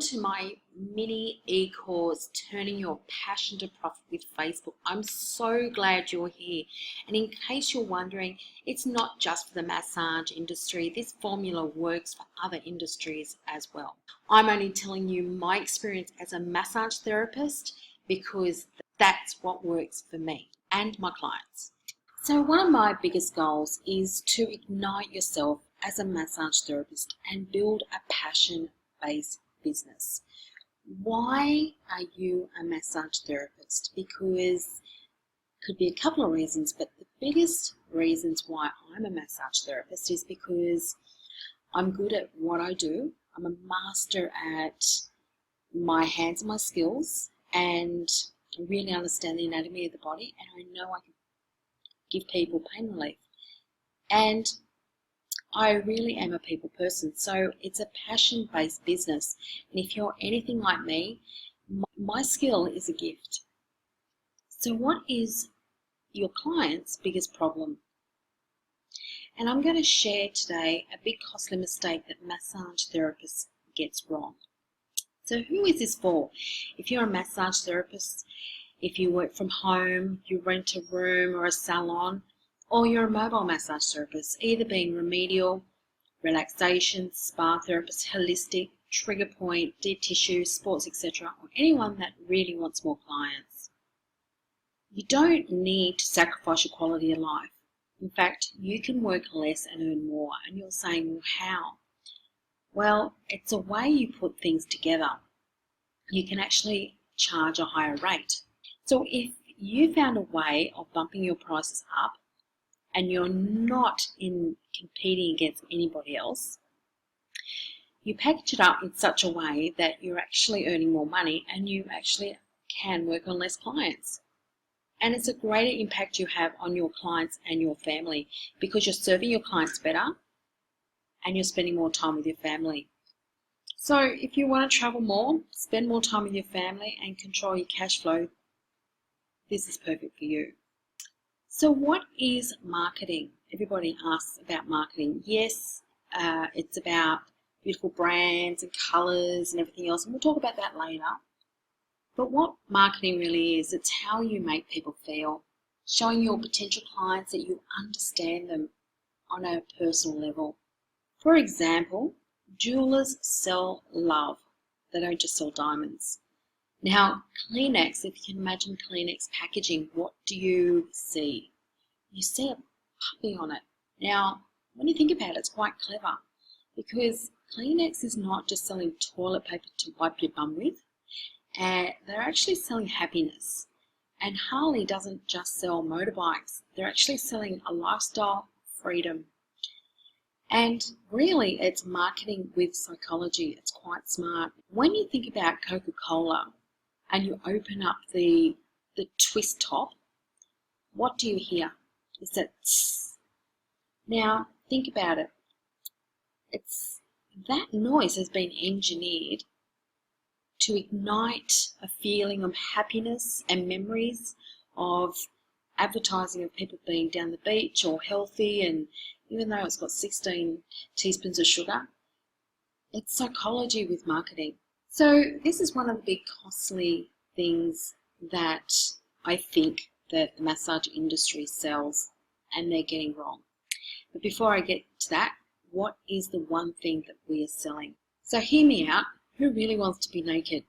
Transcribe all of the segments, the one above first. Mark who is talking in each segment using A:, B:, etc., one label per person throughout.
A: to my mini e-course, Turning Your Passion to Profit with Facebook. I'm so glad you're here. And in case you're wondering, it's not just for the massage industry. This formula works for other industries as well. I'm only telling you my experience as a massage therapist because that's what works for me and my clients. So one of my biggest goals is to ignite yourself as a massage therapist and build a passion-based business. Why are you a massage therapist? Because it could be a couple of reasons, but the biggest reasons why I'm a massage therapist is because I'm good at what I do. I'm a master at my hands and my skills, and I really understand the anatomy of the body, and I know I can give people pain relief. And I really am a people person, so it's a passion-based business. And if you're anything like me, my skill is a gift. So what is your client's biggest problem? And I'm going to share today a big costly mistake that massage therapists gets wrong. So who is this for? If you're a massage therapist, if you work from home, you rent a room or a salon, or you're a mobile massage therapist, either being remedial, relaxation, spa therapist, holistic, trigger point, deep tissue, sports, etc., or anyone that really wants more clients. You don't need to sacrifice your quality of life. In fact, you can work less and earn more. And you're saying, well, how? Well, it's a way you put things together. You can actually charge a higher rate. So if you found a way of bumping your prices up, and you're not competing against anybody else, you package it up in such a way that you're actually earning more money and you actually can work on less clients. And it's a greater impact you have on your clients and your family because you're serving your clients better and you're spending more time with your family. So if you want to travel more, spend more time with your family and control your cash flow, this is perfect for you. So what is marketing? Everybody asks about marketing. Yes, it's about beautiful brands and colours and everything else, and we'll talk about that later. But what marketing really is, it's how you make people feel, showing your potential clients that you understand them on a personal level. For example, jewelers sell love. They don't just sell diamonds. Now, Kleenex, if you can imagine Kleenex packaging, what do you see? You see a puppy on it. Now, when you think about it, it's quite clever because Kleenex is not just selling toilet paper to wipe your bum with. They're actually selling happiness. And Harley doesn't just sell motorbikes. They're actually selling a lifestyle, freedom. And really, it's marketing with psychology. It's quite smart. When you think about Coca-Cola, and you open up the twist top, what do you hear? It's that tss. Now, think about it. That noise has been engineered to ignite a feeling of happiness and memories of advertising of people being down the beach or healthy, and even though it's got 16 teaspoons of sugar, it's psychology with marketing. So this is one of the big costly things that I think that the massage industry sells and they're getting wrong. But before I get to that, what is the one thing that we are selling? So hear me out. Who really wants to be naked?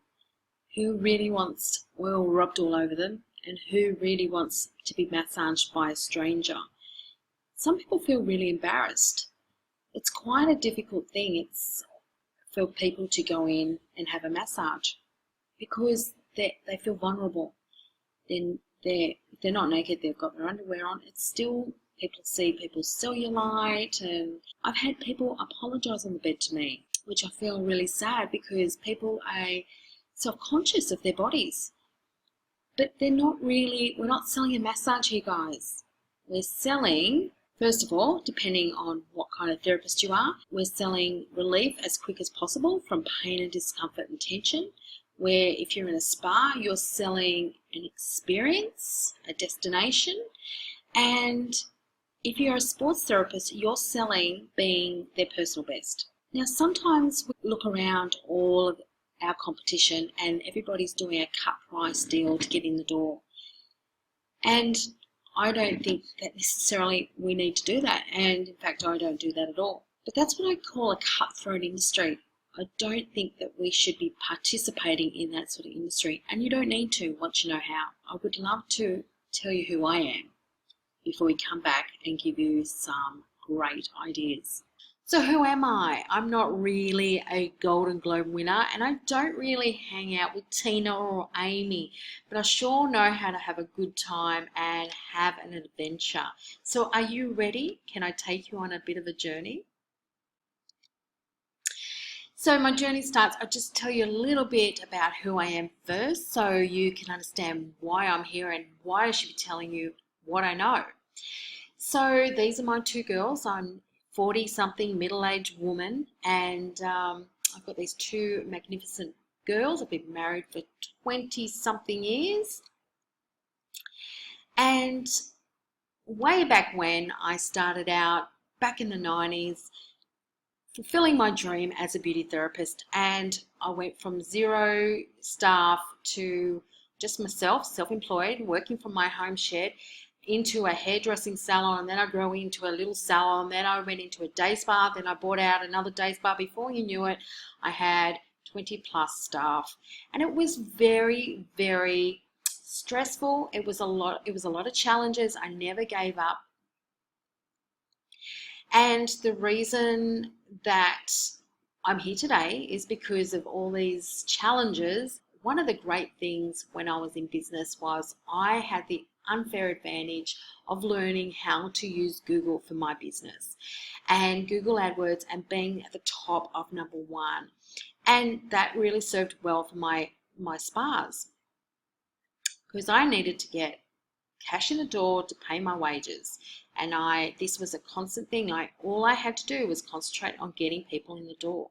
A: Who really wants oil rubbed all over them? And who really wants to be massaged by a stranger? Some people feel really embarrassed. It's quite a difficult thing. It's for people to go in and have a massage because they feel vulnerable. Then if they're not naked, they've got their underwear on. It's still, people see people's cellulite, and I've had people apologise on the bed to me, which I feel really sad because people are self-conscious of their bodies. But they're not really, we're not selling a massage here, guys. We're selling, first of all, depending on what kind of therapist you are, we're selling relief as quick as possible from pain and discomfort and tension. Where if you're in a spa, you're selling an experience, a destination. And if you're a sports therapist, you're selling being their personal best. Now, sometimes we look around all of our competition, and everybody's doing a cut price deal to get in the door. And I don't think that necessarily we need to do that. And in fact, I don't do that at all. But that's what I call a cutthroat industry. I don't think that we should be participating in that sort of industry. And you don't need to once you know how. I would love to tell you who I am before we come back and give you some great ideas. So who am I? I'm not really a Golden Globe winner, and I don't really hang out with Tina or Amy, but I sure know how to have a good time and have an adventure. So are you ready? Can I take you on a bit of a journey? So my journey starts, I'll just tell you a little bit about who I am first so you can understand why I'm here and why I should be telling you what I know. So these are my two girls. I'm 40-something middle-aged woman, and I've got these two magnificent girls. I've been married for 20-something years. And way back when I started out, back in the 90s, fulfilling my dream as a beauty therapist, and I went from 0 staff to just myself, self-employed, working from my home shed, into a hairdressing salon, and then I grew into a little salon, then I went into a day spa, then I bought out another day spa. Before you knew it, I had 20 plus staff, and it was very, very stressful. It was a lot of challenges. I never gave up. And the reason that I'm here today is because of all these challenges. One of the great things when I was in business was I had the unfair advantage of learning how to use Google for my business, and Google AdWords, and being at the top of #1. And that really served well for my spas, because I needed to get cash in the door to pay my wages. And this was a constant thing. All I had to do was concentrate on getting people in the door.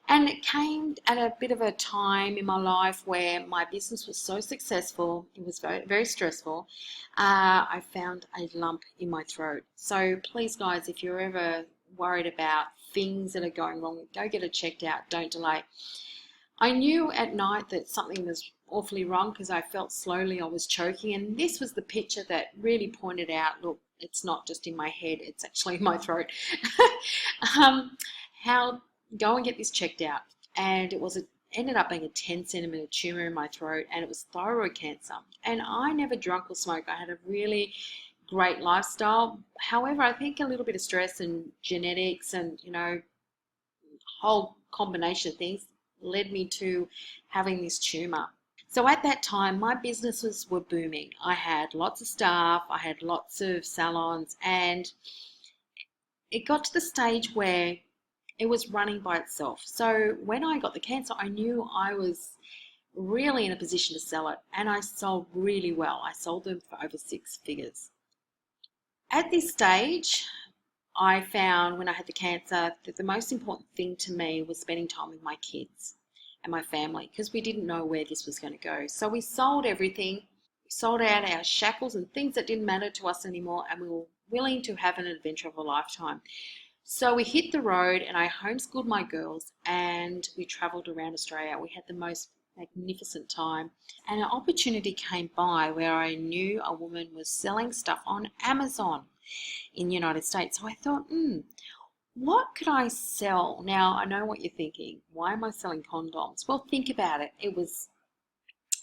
A: And it came at a bit of a time in my life where my business was so successful, it was very, very stressful. I found a lump in my throat. So please, guys, if you're ever worried about things that are going wrong, go get it checked out. Don't delay. I knew at night that something was awfully wrong because I felt slowly I was choking, and this was the picture that really pointed out, look, it's not just in my head, it's actually in my throat. Go and get this checked out. And it ended up being a 10-centimeter tumor in my throat, and it was thyroid cancer. And I never drank or smoked. I had a really great lifestyle. However, I think a little bit of stress and genetics and, whole combination of things led me to having this tumor. So at that time, my businesses were booming. I had lots of staff, I had lots of salons, and it got to the stage where it was running by itself. So when I got the cancer, I knew I was really in a position to sell it, and I sold really well. I sold them for over 6 figures. At this stage, I found when I had the cancer that the most important thing to me was spending time with my kids and my family, because we didn't know where this was going to go. So we sold everything. We sold out our shackles and things that didn't matter to us anymore, and we were willing to have an adventure of a lifetime. So we hit the road, and I homeschooled my girls, and we travelled around Australia. We had the most magnificent time, and an opportunity came by where I knew a woman was selling stuff on Amazon in the United States. So I thought, what could I sell? Now, I know what you're thinking. Why am I selling condoms? Well, think about it.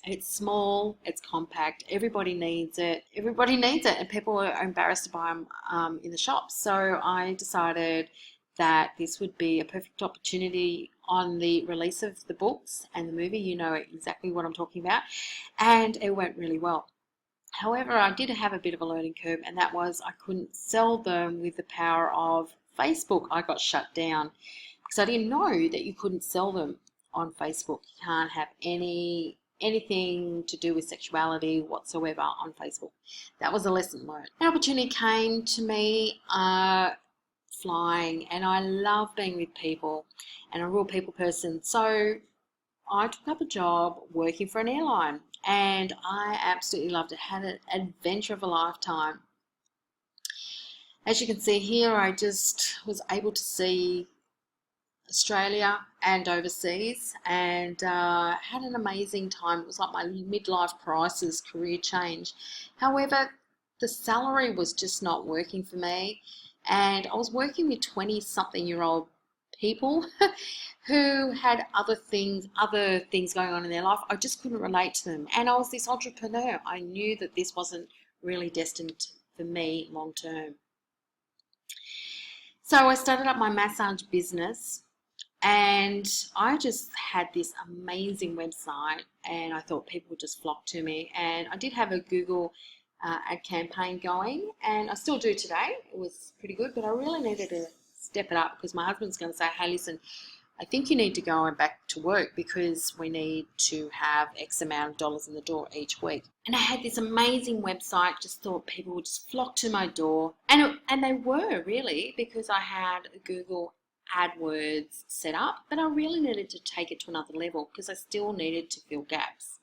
A: It's small, it's compact, everybody needs it, and people are embarrassed to buy them in the shops. So I decided that this would be a perfect opportunity on the release of the books and the movie. You know exactly what I'm talking about, and it went really well. However, I did have a bit of a learning curve, and that was I couldn't sell them with the power of Facebook. I got shut down because I didn't know that you couldn't sell them on Facebook. You can't have anything to do with sexuality whatsoever on Facebook. That was a lesson learned. An opportunity came to me flying, and I love being with people and a real people person. So I took up a job working for an airline, and I absolutely loved it. Had an adventure of a lifetime. As you can see here, I just was able to see Australia and overseas, and had an amazing time. It was like my midlife crisis, career change. However, the salary was just not working for me, and I was working with 20-something-year-old people who had other things going on in their life. I just couldn't relate to them. And I was this entrepreneur. I knew that this wasn't really destined for me long term. So I started up my massage business, and I just had this amazing website, and I thought people would just flock to me. And I did have a Google ad campaign going, and I still do today. It was pretty good, but I really needed to step it up because my husband's going to say, hey, listen, I think you need to go back to work because we need to have X amount of dollars in the door each week. And I had this amazing website, just thought people would just flock to my door. And they were really, because I had Google AdWords set up, but I really needed to take it to another level because I still needed to fill gaps.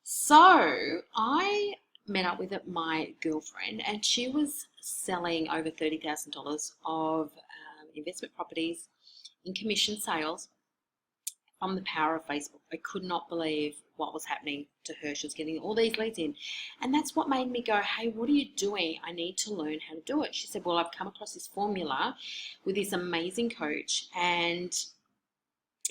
A: So I met up with my girlfriend, and she was selling over $30,000 of investment properties in commission sales from the power of Facebook. I could not believe what was happening to her. She was getting all these leads in. And that's what made me go, hey, what are you doing? I need to learn how to do it. She said, well, I've come across this formula with this amazing coach, and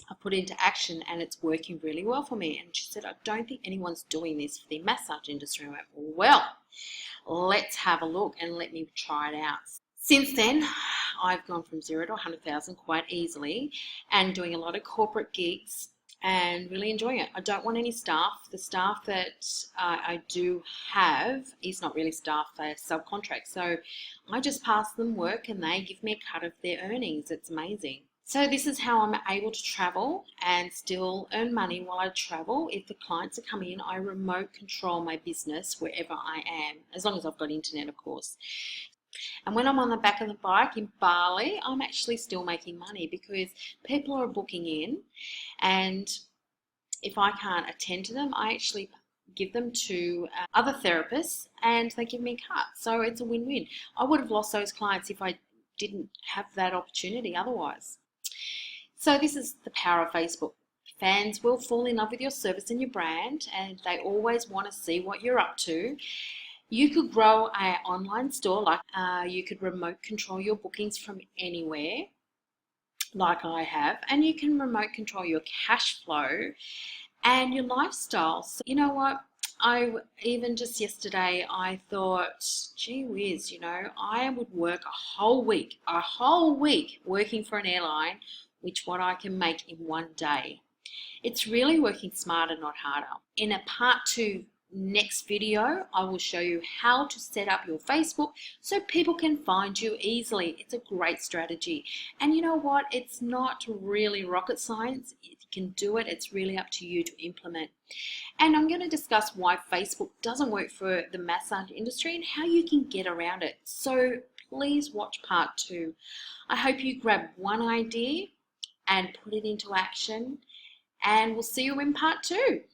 A: I put it into action, and it's working really well for me. And she said, I don't think anyone's doing this for the massage industry. I went, well, let's have a look and let me try it out. Since then, I've gone from 0 to 100,000 quite easily, and doing a lot of corporate gigs and really enjoying it. I don't want any staff. The staff that I do have is not really staff, they're subcontract. So I just pass them work and they give me a cut of their earnings. It's amazing. So this is how I'm able to travel and still earn money while I travel. If the clients are coming in, I remote control my business wherever I am, as long as I've got internet, of course. And when I'm on the back of the bike in Bali, I'm actually still making money because people are booking in, and if I can't attend to them, I actually give them to other therapists and they give me a cut. So it's a win-win. I would have lost those clients if I didn't have that opportunity otherwise. So this is the power of Facebook. Fans will fall in love with your service and your brand, and they always want to see what you're up to. You could grow an online store, like you could remote control your bookings from anywhere, like I have, and you can remote control your cash flow and your lifestyle. So you know what? Even just yesterday, I thought, gee whiz, I would work a whole week working for an airline, which what I can make in one day. It's really working smarter, not harder. In a part 2 next video, I will show you how to set up your Facebook so people can find you easily. It's a great strategy. And you know what? It's not really rocket science. If you can do it, it's really up to you to implement. And I'm going to discuss why Facebook doesn't work for the massage industry and how you can get around it. So please watch part 2. I hope you grab one idea and put it into action, and we'll see you in part 2.